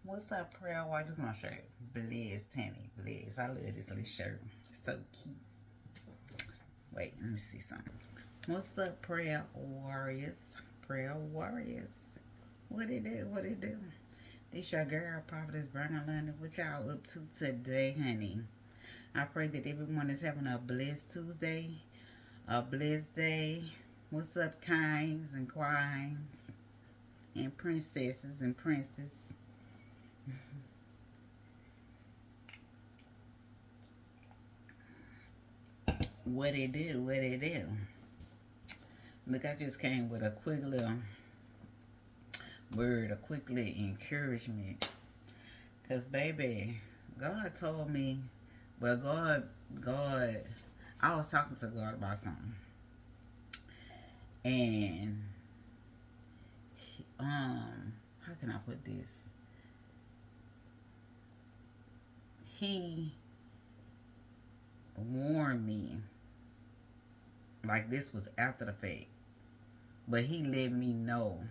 What's up, prayer warriors? Just my shirt. Blizz, Tanny, Blizz. I love this little shirt. So cute. Wait, let me see something. What's up, prayer warriors? Prayer warriors. What it do? What it do? This your girl, Prophetess VernaLondon. What y'all up to today, honey? I pray that everyone is having a blessed Tuesday, a blessed day. What's up, kings and queens and princesses and princes? What it do? What it do? Look, I just came with a quick little word, a quick little encouragement. Because, baby, God told me, well, God, I was talking to God about something. And, how can I put this? He warned me, like this was after the fact, but he let me know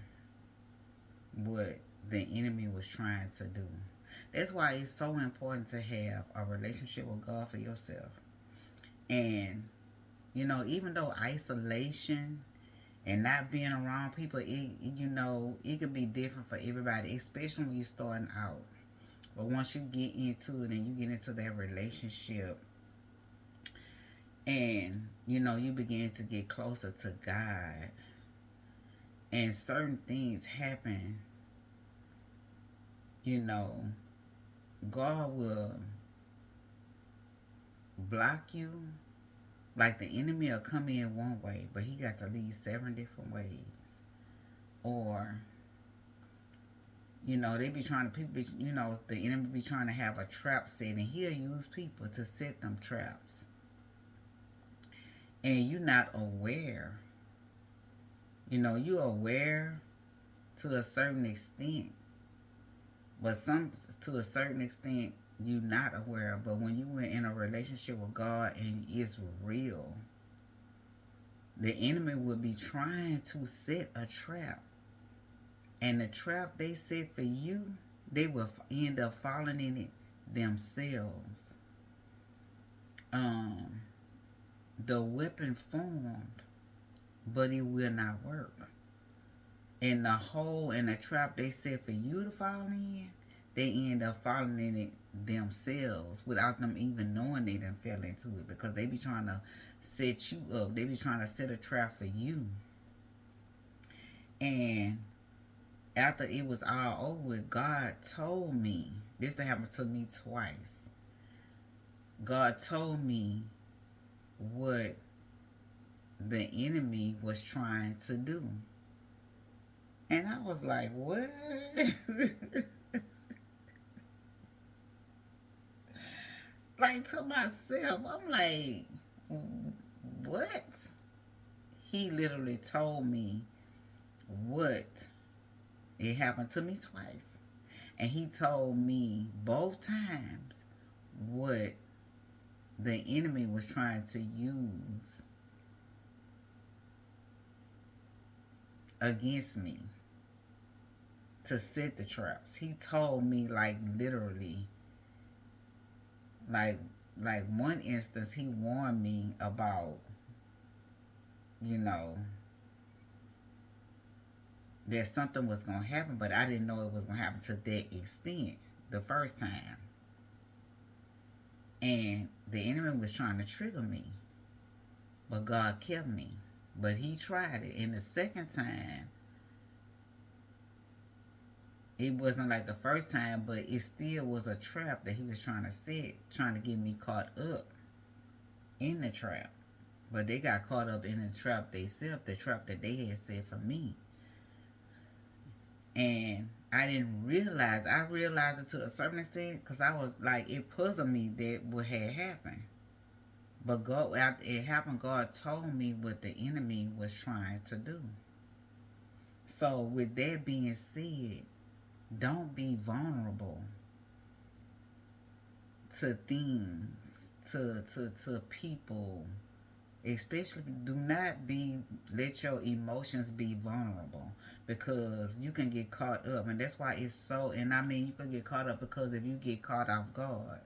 what the enemy was trying to do. That's why it's so important to have a relationship with God for yourself. And, even though isolation and not being around people, it could be different for everybody, especially when you're starting out. But once you get into it and you get into that relationship and, you begin to get closer to God and certain things happen, God will block you. Like the enemy will come in one way, but he got to leave 7 different ways. Or, they be trying to, the enemy be trying to have a trap set, and he'll use people to set them traps. And you're not aware. You're aware to a certain extent, but to a certain extent you're not aware. But when you were in a relationship with God and it's real, the enemy will be trying to set a trap, and the trap they set for you, they will end up falling in it themselves. The weapon formed, but it will not work. And the hole and the trap they set for you to fall in, they end up falling in it themselves without them even knowing they done fell into it, because they be trying to set you up. They be trying to set a trap for you. And after it was all over, God told me, this happened to me twice. God told me what the enemy was trying to do. And I was like, what? Like, to myself, I'm like, what? He literally told me what. It happened to me twice. And he told me both times what the enemy was trying to use against me to set the traps. He told me, like, literally, like one instance, he warned me about, that something was going to happen, but I didn't know it was going to happen to that extent the first time. And the enemy was trying to trigger me, but God kept me. But he tried it. And the second time, it wasn't like the first time, but it still was a trap that he was trying to set, trying to get me caught up in the trap. But they got caught up in the trap themselves, the trap that they had set for me. And I didn't realize. I realized it to a certain extent, because I was like, it puzzled me that what had happened. But God, after it happened, God told me what the enemy was trying to do. So with that being said, don't be vulnerable to things, to people, Especially do not let your emotions be vulnerable, because you can get caught up. And that's why it's so, and I mean, you can get caught up because if you get caught off guard.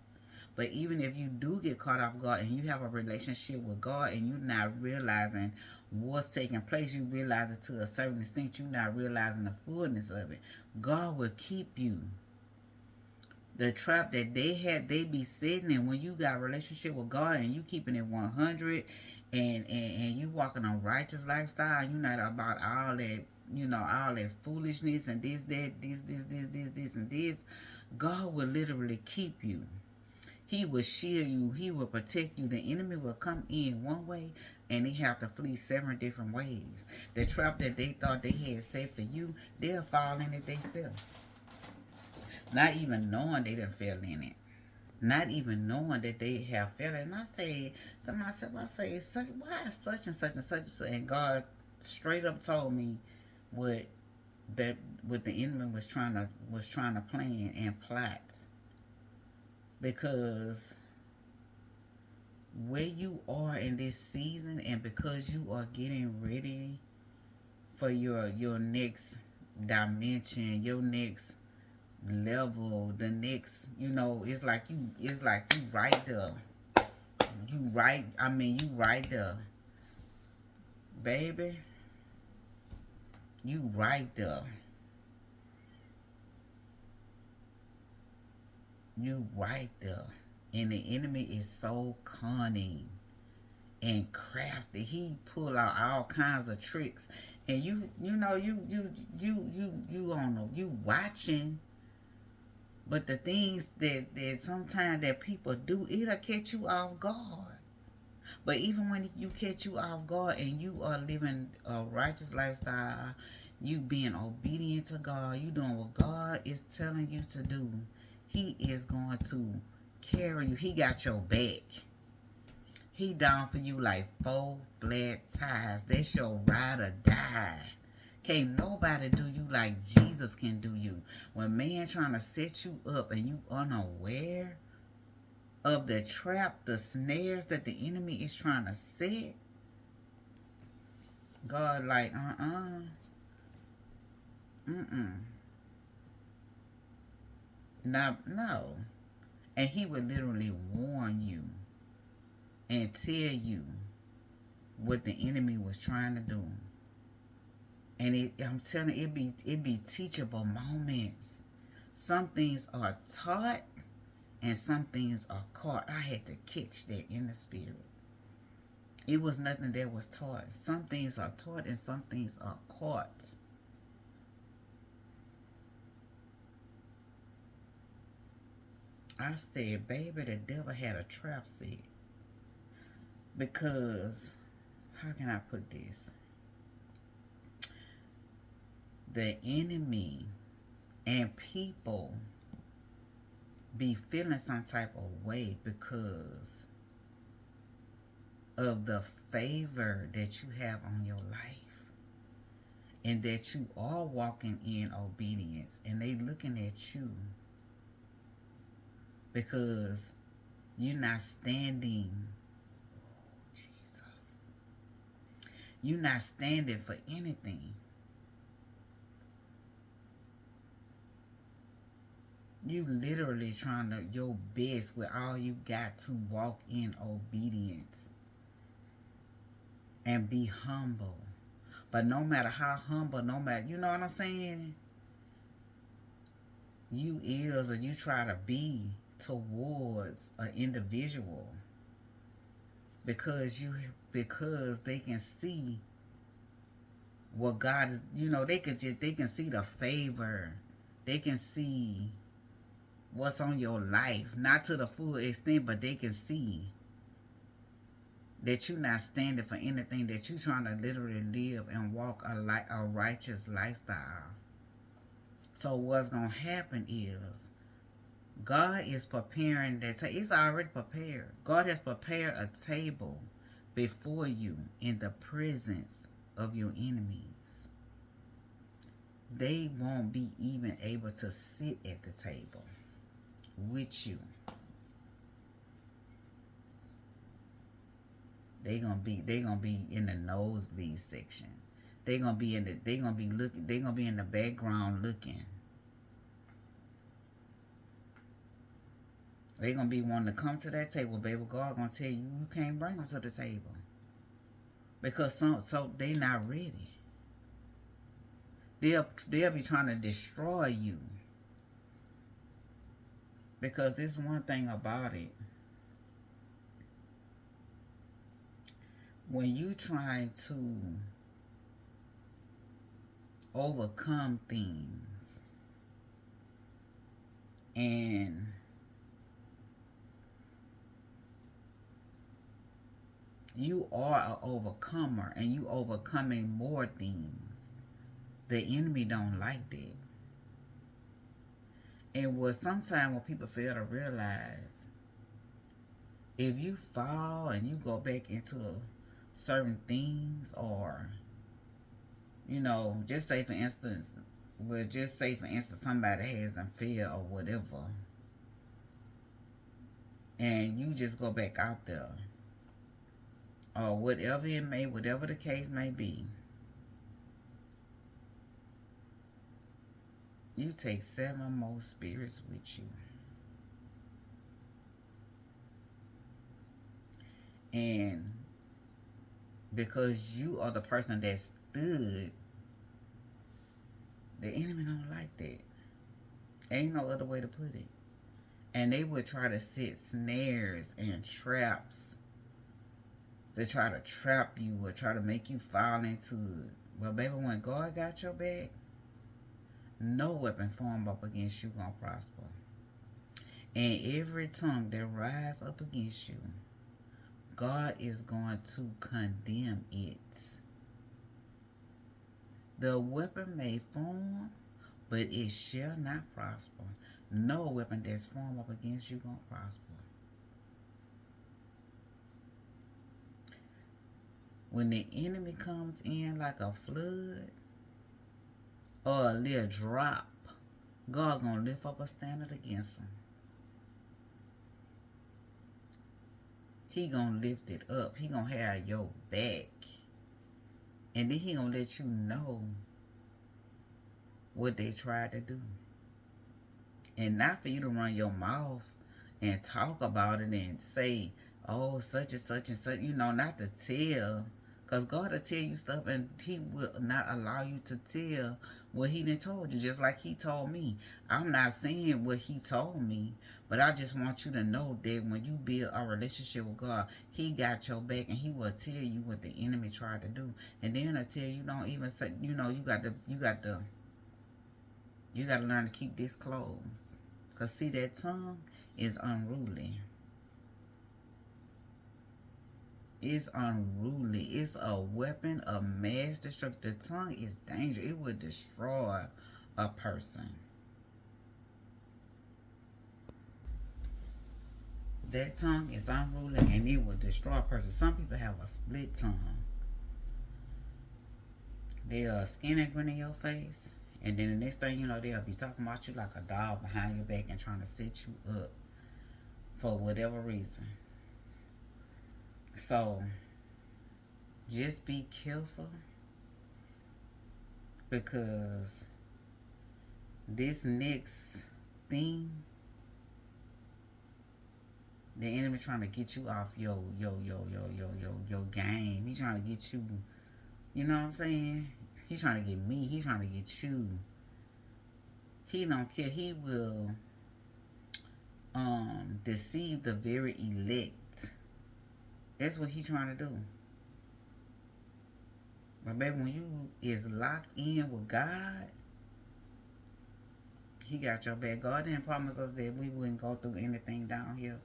But even if you do get caught off guard and you have a relationship with God and you're not realizing what's taking place, you realize it to a certain extent, you're not realizing the fullness of it, God will keep you. The trap that they be sitting in when you got a relationship with God and you keeping it 100 and you walking a righteous lifestyle, you not about all that, all that foolishness and this, that, this, and this. God will literally keep you. He will shield you. He will protect you. The enemy will come in one way and they have to flee 7 different ways. The trap that they thought they had set for you, they'll fall in it themselves. Not even knowing they done fell in it. Not even knowing that they have fell in it. And I say to myself, why is such and such and such? And God straight up told me what the enemy was trying to plan and plot. Because where you are in this season, and because you are getting ready for your next dimension, your next level, the next, it's like you right there. You right there. Baby. You right there. You right there. And the enemy is so cunning and crafty. He pull out all kinds of tricks. And you watching. But the things that sometimes that people do, it'll catch you off guard. But even when you catch you off guard and you are living a righteous lifestyle, you being obedient to God, you doing what God is telling you to do, He is going to carry you. He got your back. He down for you like 4 flat tires. That's your ride or die. Can't nobody do you like Jesus can do you. When man trying to set you up and you unaware of the trap, the snares that the enemy is trying to set, God like, no. And he would literally warn you and tell you what the enemy was trying to do. And I'm telling you, it be teachable moments. Some things are taught and some things are caught. I had to catch that in the spirit. It was nothing that was taught. Some things are taught and some things are caught. I said, baby, the devil had a trap set. Because, how can I put this? The enemy and people be feeling some type of way because of the favor that you have on your life, and that you are walking in obedience, and they looking at you because you're not standing. Jesus. You're not standing for anything. You literally trying to your best with all you got to walk in obedience and be humble. But no matter how humble, no matter, you know what I'm saying? You is, or you try to be towards an individual because they can see what God is, they can see the favor. They can see what's on your life, not to the full extent, but they can see that you're not standing for anything, that you're trying to literally live and walk a righteous lifestyle. So what's going to happen is God is preparing that. It's already prepared. God has prepared a table before you in the presence of your enemies. They won't be even able to sit at the table with you. They gonna be in the nosebleed section. They gonna be in the background looking. They gonna be wanting to come to that table, baby. God gonna tell you you can't bring them to the table because so they not ready. They'll be trying to destroy you because there's one thing about it. When you try to overcome things and you are an overcomer and you overcoming more things, the enemy don't like that. And what sometimes what people fail to realize, if you fall and you go back into certain things, or just say for instance, somebody has them failed or whatever, and you just go back out there, or whatever the case may be, you take 7 more spirits with you. And because you are the person that stood, the enemy don't like that. Ain't no other way to put it. And they would try to set snares and traps to try to trap you or try to make you fall into it. But baby, when God got your back, no weapon formed up against you gonna prosper. And every tongue that rise up against you, God is going to condemn it. The weapon may form, but it shall not prosper. No weapon that's formed up against you gonna prosper. When the enemy comes in like a flood or a little drop, God gonna lift up a standard against him. He gonna lift it up. He gonna have your back. And then he gonna let you know what they tried to do. And not for you to run your mouth and talk about it and say, oh, such and such and such, not to tell. Because God will tell you stuff and he will not allow you to tell what he done told you. Just like he told me. I'm not saying what he told me, but I just want you to know that when you build a relationship with God, he got your back and he will tell you what the enemy tried to do. And then I tell you, don't even say, you got to learn to keep this closed. Because see, that tongue is unruly. It's unruly. It's a weapon of mass destruction. The tongue is dangerous. It will destroy a person. That tongue is unruly and it will destroy a person. Some people have a split tongue. They'll skin and grin in your face. And then the next thing you know, they'll be talking about you like a dog behind your back and trying to set you up for whatever reason. So, just be careful, because this next thing, the enemy trying to get you off your game. He trying to get you, you know what I'm saying? He trying to get me. He trying to get you. He don't care. He will deceive the very elect. That's what he's trying to do. But baby, when you is locked in with God, he got your back. God didn't promise us that we wouldn't go through anything down here.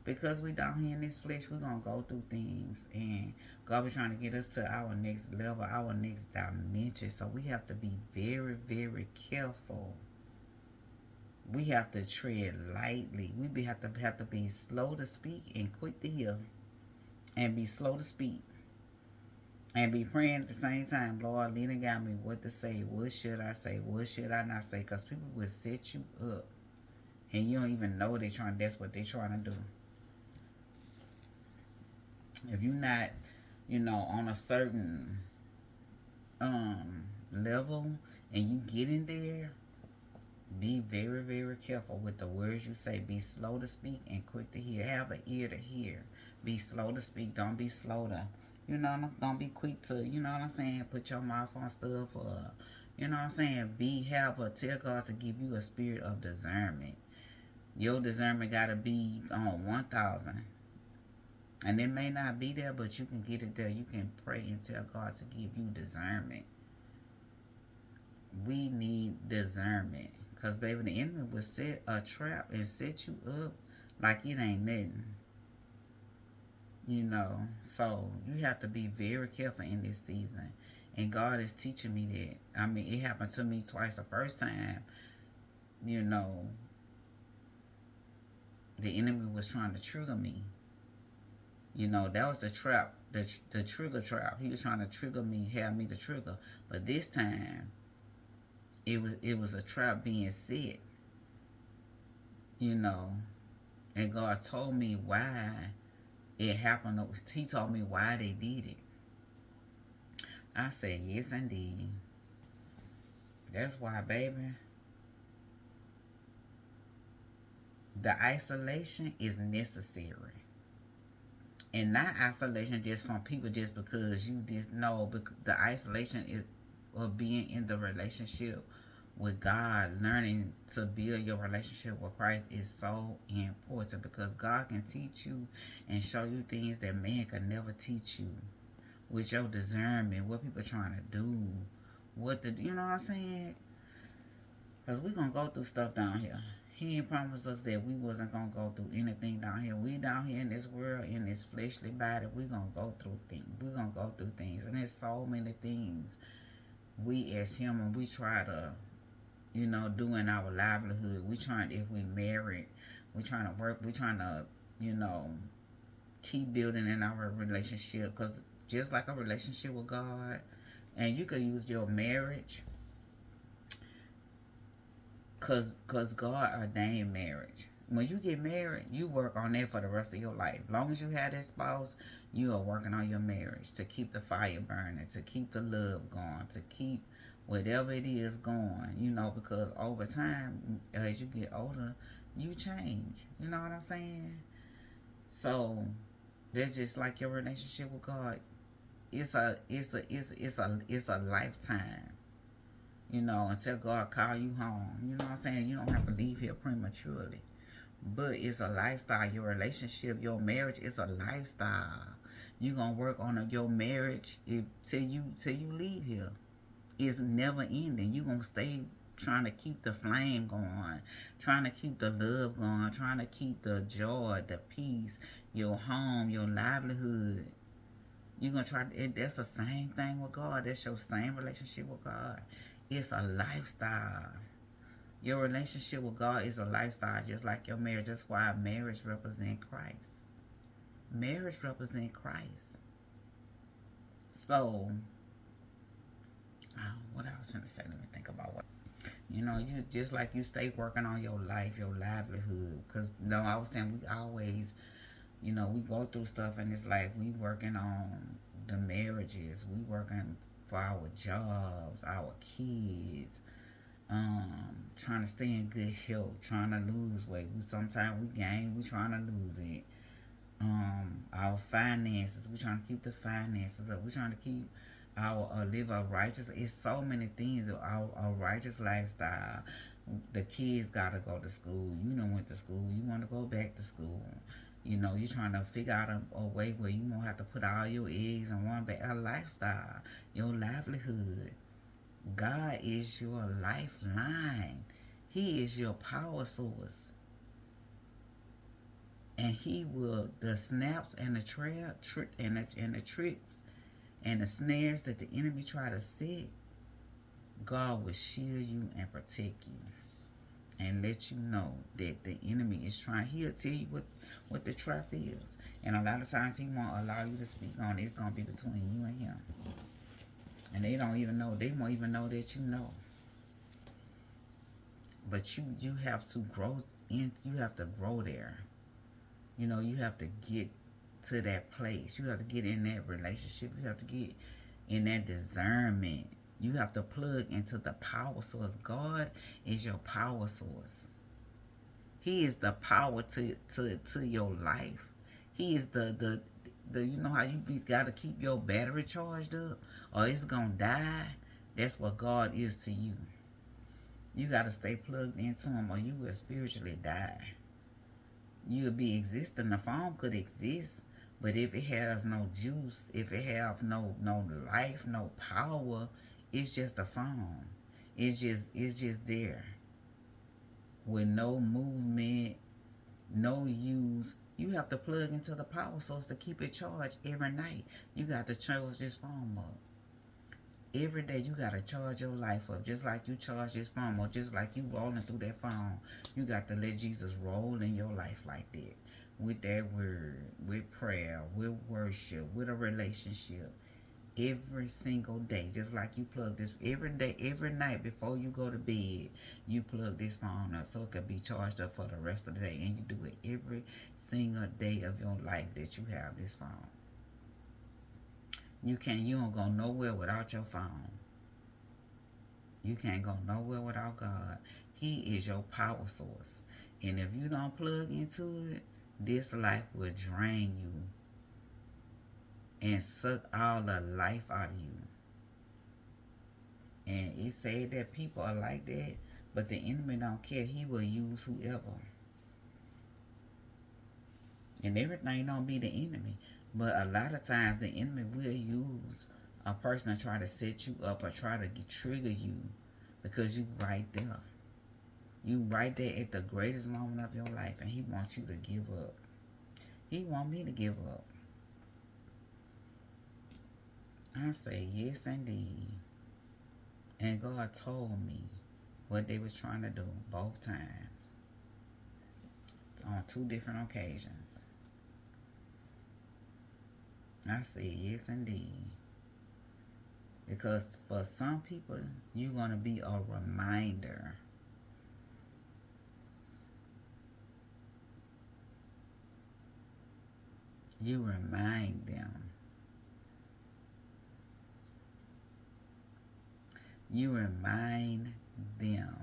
Because we down here in this flesh, we're going to go through things. And God be trying to get us to our next level, our next dimension. So we have to be very, very careful. We have to tread lightly. We have to be slow to speak and quick to hear. And be slow to speak. And be praying at the same time. Lord, lead and guide me what to say. What should I say? What should I not say? Because people will set you up. And you don't even know that's what they're trying to do. If you're not on a certain level, and you get in there, be very, very careful with the words you say. Be slow to speak and quick to hear. Have an ear to hear. Be slow to speak. Don't be slow to, don't be quick to, put your mouth on stuff, or, tell God to give you a spirit of discernment. Your discernment got to be on 1,000. And it may not be there, but you can get it there. You can pray and tell God to give you discernment. We need discernment. Because, baby, the enemy will set a trap and set you up like it ain't nothing. So you have to be very careful in this season. And God is teaching me that. I mean, it happened to me twice. The first time, the enemy was trying to trigger me. That was the trap, the trigger trap. He was trying to trigger me, have me to trigger. But this time, it was a trap being set. And God told me why it happened. He told me why they did it. I said, yes, indeed. That's why, baby. The isolation is necessary. And not isolation just from people just because you just know. The isolation is of being in the relationship with God, learning to build your relationship with Christ is so important, because God can teach you and show you things that man can never teach you. With your discernment, what people trying to do, you know what I'm saying? Because we're going to go through stuff down here. He ain't promised us that we wasn't going to go through anything down here. We down here in this world, in this fleshly body, we're going to go through things. We're going to go through things. And there's so many things we as human, we try to, do in our livelihood. We trying, if we married, we trying to work, we trying to, keep building in our relationship. Because just like a relationship with God, and you could use your marriage, Cause God ordained marriage. When you get married, you work on that for the rest of your life. As long as you have that spouse, you are working on your marriage to keep the fire burning, to keep the love going, to keep whatever it is going, because over time, as you get older, you change. You know what I'm saying? So that's just like your relationship with God. It's a lifetime. Until God call you home. You know what I'm saying? You don't have to leave here prematurely. But it's a lifestyle. Your relationship, your marriage is a lifestyle. You're going to work on your marriage till you leave here. It's never ending. You're going to stay trying to keep the flame going, trying to keep the love going, trying to keep the joy, the peace, your home, your livelihood. You're going to try, that's the same thing with God. That's your same relationship with God. It's a lifestyle. Your relationship with God is a lifestyle, just like your marriage. That's why marriage represents Christ. Marriage represents Christ. So, what I was going to say, let me think about what. You just like you stay working on your life, your livelihood. Because, I was saying we always, we go through stuff, and it's like we working on the marriages. We working for our jobs, our kids, trying to stay in good health, trying to lose weight. Sometimes we gain, we trying to lose it. Our finances, we trying to keep the finances up. We trying to keep live a righteous. It's so many things. Our righteous lifestyle. The kids gotta go to school. Went to school. You want to go back to school. You're trying to figure out a way where you won't have to put all your eggs in one bag. A lifestyle, your livelihood. God is your lifeline. He is your power source. And he will, the snaps and the the tricks and the snares that the enemy try to set, God will shield you and protect you. And let you know that the enemy is trying. He'll tell you what the trap is. And a lot of times he won't allow you to speak on it. It's going to be between you and him. And they don't even know. They won't even know that you know. But you have to grow in. You have to grow there. You have to get to that place. You have to get in that relationship. You have to get in that discernment. You have to plug into the power source. God is your power source. He is the power to your life. He is the you know how you gotta keep your battery charged up or it's gonna die. That's what God is to you. You gotta stay plugged into him or you will spiritually die. You'll be existing. The phone could exist, but if it has no juice, if it have no life, no power, it's just a phone. It's just there with no movement, no use. You have to plug into the power source to keep it charged every night. You got to charge this phone up. Every day you got to charge your life up. Just like you charge this phone up. Just like you rolling through that phone. You got to let Jesus roll in your life like that. With that word. With prayer. With worship. With a relationship. Every single day. Just like you plug this. Every day. Every night before you go to bed. You plug this phone up. So it can be charged up for the rest of the day. And you do it every single day of your life that you have this phone. You don't go nowhere without your phone. You can't go nowhere without God. He is your power source. And if you don't plug into it, this life will drain you and suck all the life out of you. And it said that people are like that, but the enemy don't care. He will use whoever. And everything don't be the enemy. But a lot of times the enemy will use a person to try to set you up or try to trigger you because you right there. You right there at the greatest moment of your life and he wants you to give up. He want me to give up. I say yes indeed. And God told me what they was trying to do both times. On 2 different occasions. I said yes indeed. Because for some people, you're going to be a reminder. You remind them. You remind them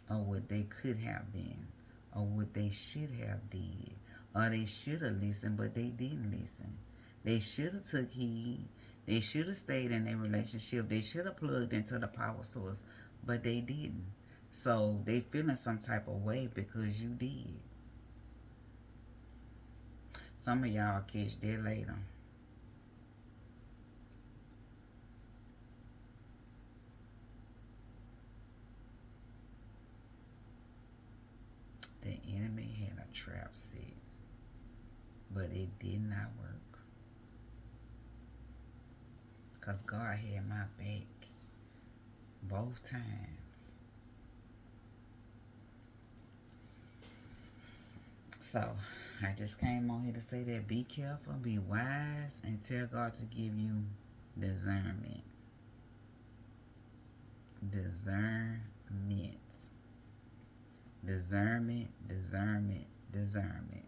of what they could have been, or what they should have did, or they should have listened, but they didn't listen. They should have took heed. They should have stayed in their relationship. They should have plugged into the power source, but they didn't. So they feeling some type of way because you did. Some of y'all catch that later. The enemy had a trap set, but it did not work. Because God had my back both times. So, I just came on here to say that be careful, be wise, and tell God to give you discernment. Discernment. Discernment, discernment, discernment.